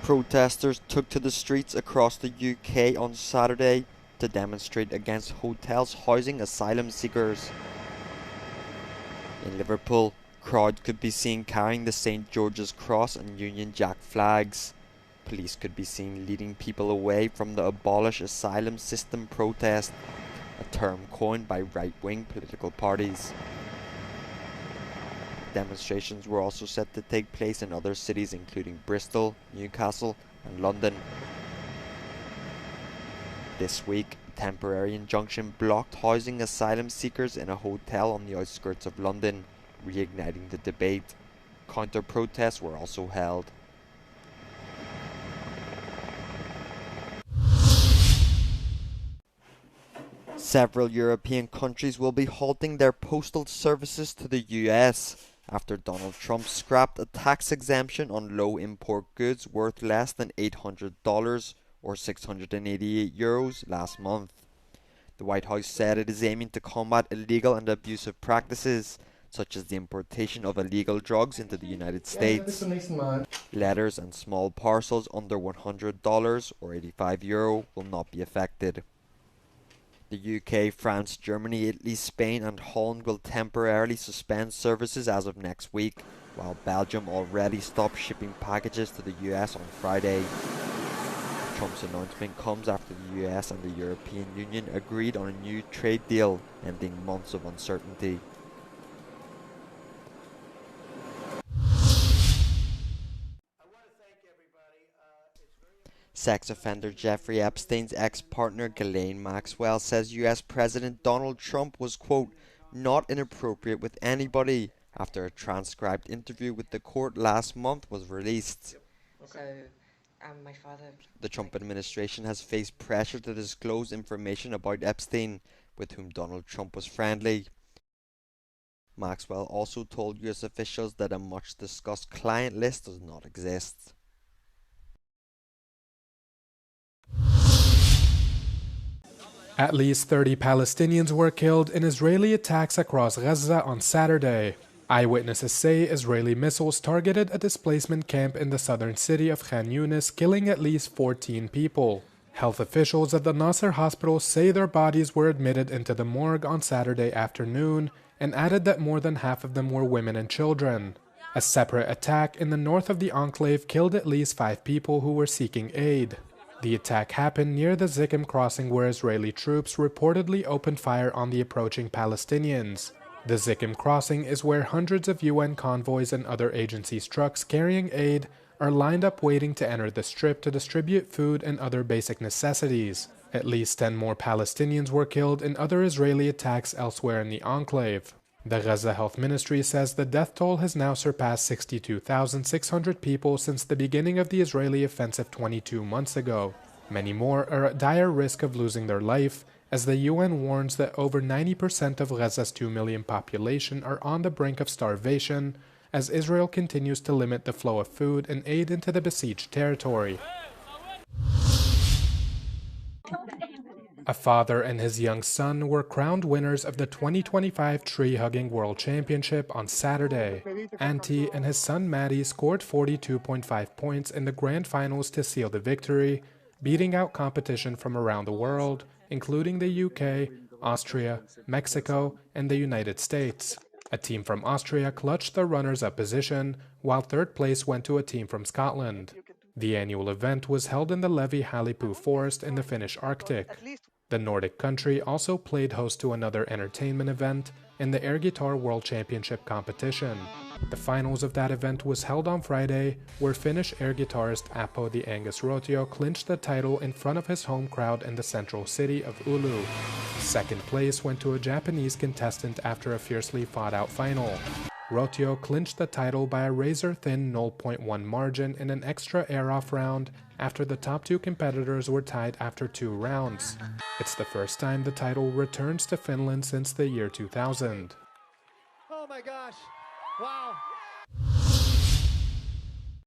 Protesters took to the streets across the UK on Saturday to demonstrate against hotels housing asylum seekers. In Liverpool, crowds could be seen carrying the St George's Cross and Union Jack flags. Police could be seen leading people away from the Abolish Asylum System protest, a term coined by right-wing political parties. Demonstrations were also set to take place in other cities including Bristol, Newcastle and London. This week, a temporary injunction blocked housing asylum seekers in a hotel on the outskirts of London, reigniting the debate. Counter-protests were also held. Several European countries will be halting their postal services to the US after Donald Trump scrapped a tax exemption on low import goods worth less than $800 or €688 last month. The White House said it is aiming to combat illegal and abusive practices, such as the importation of illegal drugs into the United States. Letters and small parcels under $100 or €85 will not be affected. The UK, France, Germany, Italy, Spain and Holland will temporarily suspend services as of next week, while Belgium already stopped shipping packages to the US on Friday. Trump's announcement comes after the US and the European Union agreed on a new trade deal, ending months of uncertainty. Sex offender Jeffrey Epstein's ex-partner Ghislaine Maxwell says US President Donald Trump was, quote, not inappropriate with anybody after a transcribed interview with the court last month was released. My father. The Trump administration has faced pressure to disclose information about Epstein, with whom Donald Trump was friendly. Maxwell also told US officials that a much-discussed client list does not exist. At least 30 Palestinians were killed in Israeli attacks across Gaza on Saturday. Eyewitnesses say Israeli missiles targeted a displacement camp in the southern city of Khan Yunis, killing at least 14 people. Health officials at the Nasser hospital say their bodies were admitted into the morgue on Saturday afternoon and added that more than half of them were women and children. A separate attack in the north of the enclave killed at least 5 people who were seeking aid. The attack happened near the Zikkim crossing where Israeli troops reportedly opened fire on the approaching Palestinians. The Zikkim crossing is where hundreds of UN convoys and other agencies' trucks carrying aid are lined up waiting to enter the strip to distribute food and other basic necessities. At least 10 more Palestinians were killed in other Israeli attacks elsewhere in the enclave. The Gaza Health Ministry says the death toll has now surpassed 62,600 people since the beginning of the Israeli offensive 22 months ago. Many more are at dire risk of losing their life, as the UN warns that over 90% of Gaza's 2 million population are on the brink of starvation, as Israel continues to limit the flow of food and aid into the besieged territory. A father and his young son were crowned winners of the 2025 Tree Hugging World Championship on Saturday. Antti and his son Maddie scored 42.5 points in the grand finals to seal the victory, beating out competition from around the world, including the UK, Austria, Mexico, and the United States. A team from Austria clutched the runners-up position, while third place went to a team from Scotland. The annual event was held in the Levi-Halipu forest in the Finnish Arctic. The Nordic country also played host to another entertainment event in the Air Guitar World Championship competition. The finals of that event was held on Friday, where Finnish air guitarist Apo the Angus Rotio clinched the title in front of his home crowd in the central city of Oulu. Second place went to a Japanese contestant after a fiercely fought-out final. Rotio clinched the title by a razor-thin 0.1 margin in an extra air-off round after the top 2 competitors were tied after 2 rounds. It's the first time the title returns to Finland since the year 2000.